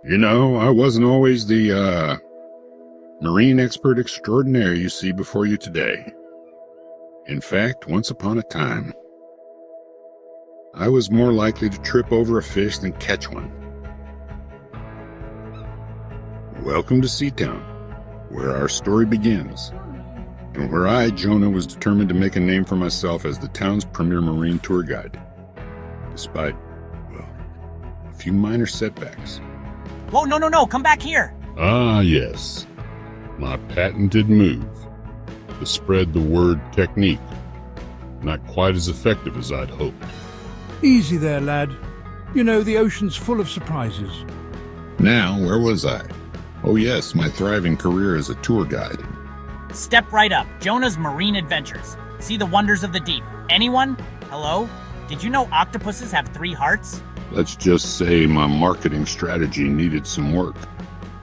You know, I wasn't always the, marine expert extraordinaire you see before you today. In fact, once upon a time, I was more likely to trip over a fish than catch one. Welcome to Seatown, where our story begins, and where I, Jonah, was determined to make a name for myself as the town's premier marine tour guide, despite, well, a few minor setbacks. Whoa, no, come back here! Ah, yes. My patented move. The spread the word technique. Not quite as effective as I'd hoped. Easy there, lad. You know, the ocean's full of surprises. Now, where was I? Oh yes, my thriving career as a tour guide. Step right up. Jonah's Marine Adventures. See the wonders of the deep. Anyone? Hello? Did you know octopuses have 3 hearts? Let's just say my marketing strategy needed some work.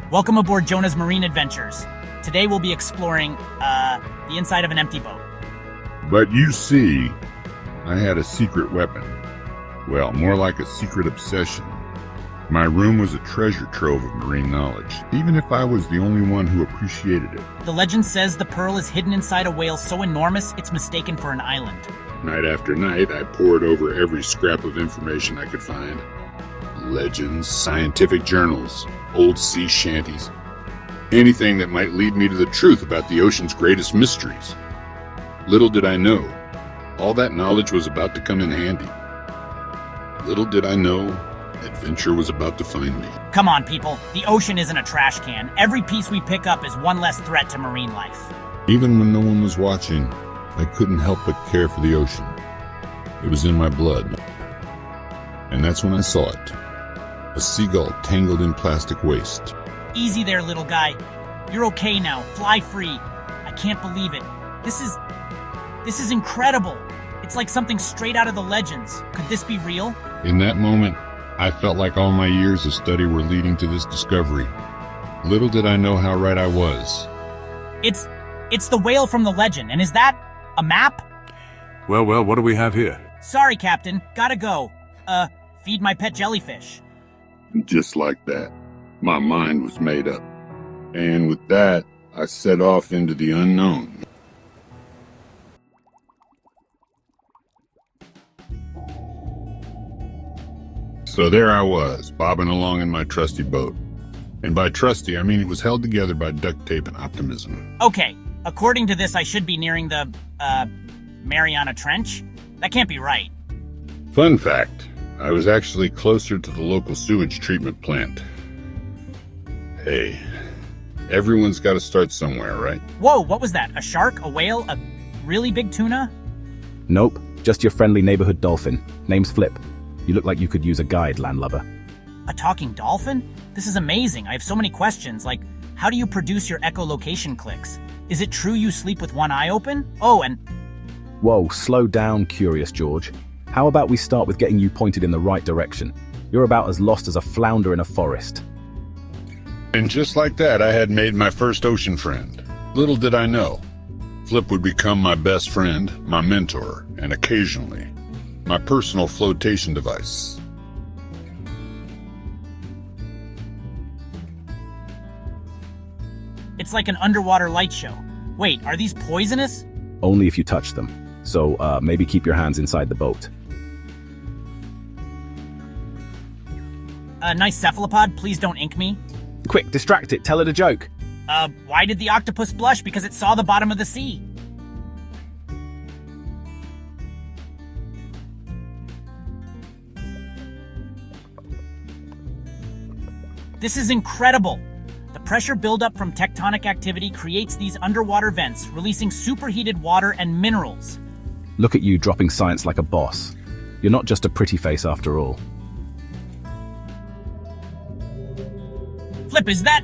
Welcome aboard Jonah's Marine Adventures. Today we'll be exploring, the inside of an empty boat. But you see, I had a secret weapon. Well, more like a secret obsession. My room was a treasure trove of marine knowledge, even if I was the only one who appreciated it. The legend says the pearl is hidden inside a whale so enormous it's mistaken for an island. Night after night, I pored over every scrap of information I could find. Legends, scientific journals, old sea shanties. Anything that might lead me to the truth about the ocean's greatest mysteries. Little did I know, all that knowledge was about to come in handy. Little did I know, adventure was about to find me. Come on, people. The ocean isn't a trash can. Every piece we pick up is one less threat to marine life. Even when no one was watching, I couldn't help but care for the ocean. It was in my blood. And that's when I saw it. A seagull tangled in plastic waste. Easy there, little guy. You're okay now. Fly free. I can't believe it. This is incredible. It's like something straight out of the legends. Could this be real? In that moment, I felt like all my years of study were leading to this discovery. Little did I know how right I was. It's the whale from the legend, and is that a map? Well, what do we have here? Sorry, Captain. Gotta go. Feed my pet jellyfish. Just like that, my mind was made up. And with that, I set off into the unknown. So there I was, bobbing along in my trusty boat. And by trusty, I mean it was held together by duct tape and optimism. Okay, according to this, I should be nearing the, Mariana Trench? That can't be right. Fun fact, I was actually closer to the local sewage treatment plant. Hey, everyone's got to start somewhere, right? Whoa, what was that? A shark? A whale? A really big tuna? Nope, just your friendly neighborhood dolphin. Name's Flip. You look like you could use a guide, landlubber. A talking dolphin? This is amazing. I have so many questions, like, how do you produce your echolocation clicks? Is it true you sleep with one eye open? Oh, and... Whoa, slow down, Curious George. How about we start with getting you pointed in the right direction? You're about as lost as a flounder in a forest. And just like that, I had made my first ocean friend. Little did I know, Flip would become my best friend, my mentor, and occasionally, my personal flotation device. It's like an underwater light show. Wait, are these poisonous? Only if you touch them. So, maybe keep your hands inside the boat. Nice cephalopod, please don't ink me. Quick, distract it, tell it a joke. Why did the octopus blush? Because it saw the bottom of the sea. This is incredible. The pressure buildup from tectonic activity creates these underwater vents, releasing superheated water and minerals. Look at you dropping science like a boss. You're not just a pretty face after all. Flip, is that...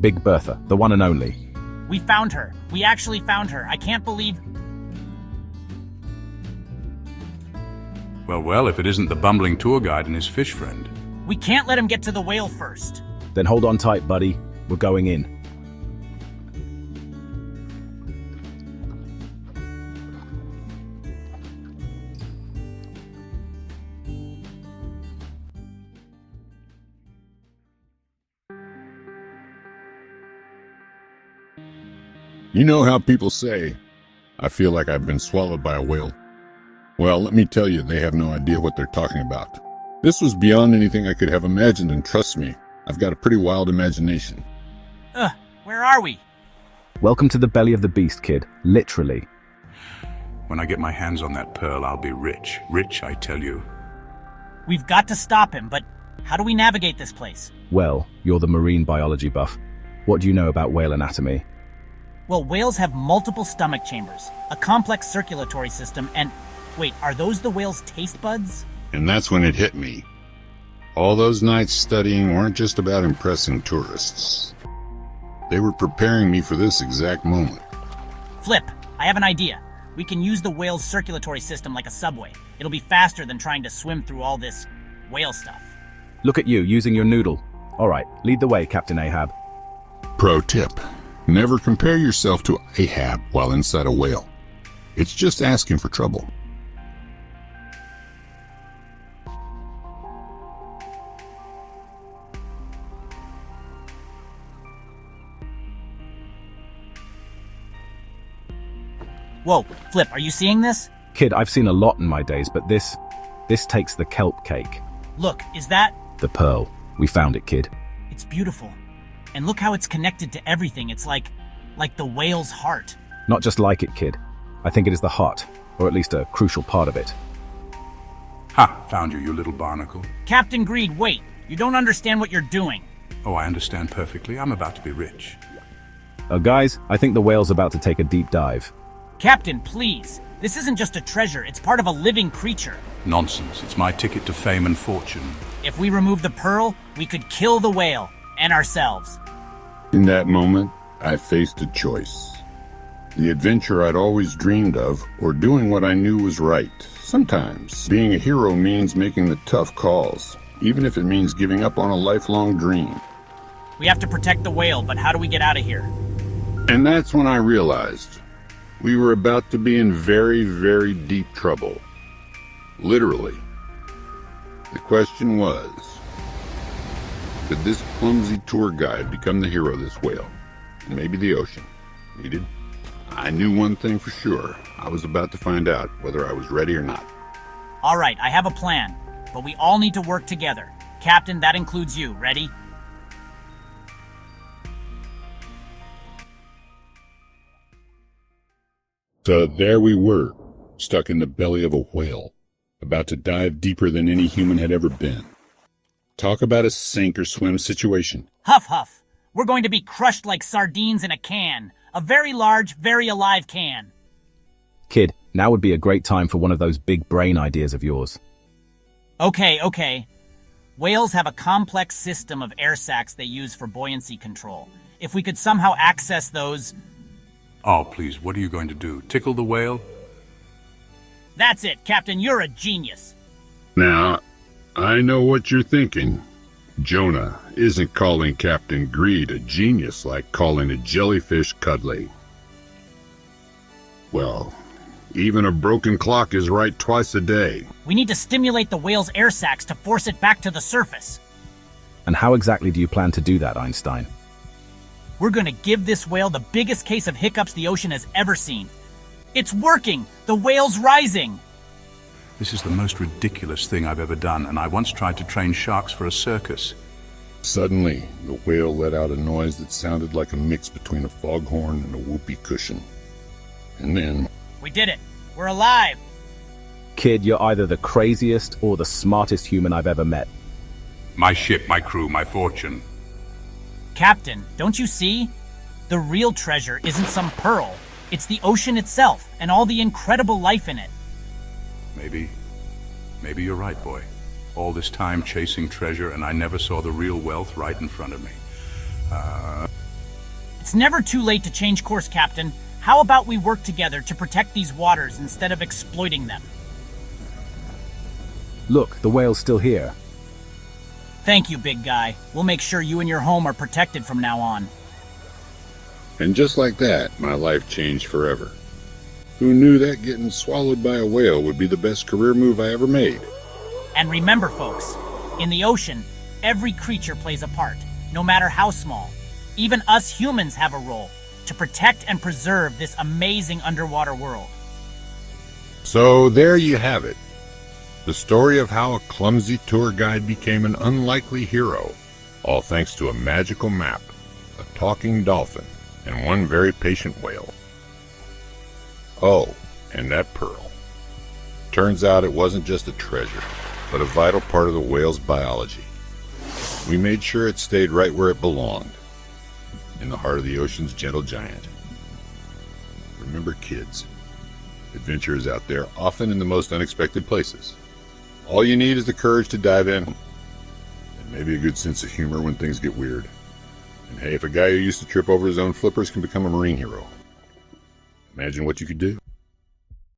Big Bertha, the one and only. We found her. We actually found her. I can't believe... Well, if it isn't the bumbling tour guide and his fish friend. We can't let him get to the whale first. Then hold on tight, buddy. We're going in. You know how people say, I feel like I've been swallowed by a whale? Well, let me tell you, they have no idea what they're talking about. This was beyond anything I could have imagined, and trust me, I've got a pretty wild imagination. Where are we? Welcome to the belly of the beast, kid. Literally. When I get my hands on that pearl, I'll be rich. Rich, I tell you. We've got to stop him, but how do we navigate this place? Well, you're the marine biology buff. What do you know about whale anatomy? Well, whales have multiple stomach chambers, a complex circulatory system, and... Wait, are those the whale's taste buds? And that's when it hit me. All those nights studying weren't just about impressing tourists. They were preparing me for this exact moment. Flip, I have an idea. We can use the whale's circulatory system like a subway. It'll be faster than trying to swim through all this whale stuff. Look at you, using your noodle. All right, lead the way, Captain Ahab. Pro tip, never compare yourself to Ahab while inside a whale. It's just asking for trouble. Whoa, Flip, are you seeing this? Kid, I've seen a lot in my days, but this takes the kelp cake. Look, is that... The pearl. We found it, kid. It's beautiful. And look how it's connected to everything. It's like the whale's heart. Not just like it, kid. I think it is the heart, or at least a crucial part of it. Ha! Found you, you little barnacle. Captain Greed, wait. You don't understand what you're doing. Oh, I understand perfectly. I'm about to be rich. Guys, I think the whale's about to take a deep dive. Captain, please. This isn't just a treasure. It's part of a living creature. Nonsense. It's my ticket to fame and fortune. If we remove the pearl, we could kill the whale and ourselves. In that moment, I faced a choice. The adventure I'd always dreamed of, or doing what I knew was right. Sometimes, being a hero means making the tough calls, even if it means giving up on a lifelong dream. We have to protect the whale, but how do we get out of here? And that's when I realized we were about to be in very, very deep trouble. Literally. The question was, could this clumsy tour guide become the hero this whale, and maybe the ocean, needed? I knew one thing for sure. I was about to find out whether I was ready or not. All right, I have a plan, but we all need to work together. Captain, that includes you. Ready? So there we were, stuck in the belly of a whale, about to dive deeper than any human had ever been. Talk about a sink or swim situation. Huff, huff. We're going to be crushed like sardines in a can. A very large, very alive can. Kid, now would be a great time for one of those big brain ideas of yours. Okay. Whales have a complex system of air sacs they use for buoyancy control. If we could somehow access those... Oh, please, what are you going to do? Tickle the whale? That's it, Captain, you're a genius. Now, I know what you're thinking. Jonah isn't calling Captain Greed a genius like calling a jellyfish cuddly. Well, even a broken clock is right twice a day. We need to stimulate the whale's air sacs to force it back to the surface. And how exactly do you plan to do that, Einstein? We're gonna give this whale the biggest case of hiccups the ocean has ever seen. It's working! The whale's rising! This is the most ridiculous thing I've ever done, and I once tried to train sharks for a circus. Suddenly, the whale let out a noise that sounded like a mix between a foghorn and a whoopee cushion. And then... We did it! We're alive! Kid, you're either the craziest or the smartest human I've ever met. My ship, my crew, my fortune. Captain, don't you see? The real treasure isn't some pearl. It's the ocean itself, and all the incredible life in it. Maybe you're right, boy. All this time chasing treasure, and I never saw the real wealth right in front of me. It's never too late to change course, Captain. How about we work together to protect these waters instead of exploiting them? Look, the whale's still here. Thank you, big guy. We'll make sure you and your home are protected from now on. And just like that, my life changed forever. Who knew that getting swallowed by a whale would be the best career move I ever made? And remember, folks, in the ocean, every creature plays a part, no matter how small. Even us humans have a role. to protect and preserve this amazing underwater world. So there you have it. The story of how a clumsy tour guide became an unlikely hero, all thanks to a magical map, a talking dolphin, and one very patient whale. Oh, and that pearl. Turns out it wasn't just a treasure, but a vital part of the whale's biology. We made sure it stayed right where it belonged, in the heart of the ocean's gentle giant. Remember, kids, adventure is out there, often in the most unexpected places. All you need is the courage to dive in, and maybe a good sense of humor when things get weird. And hey, if a guy who used to trip over his own flippers can become a marine hero, imagine what you could do.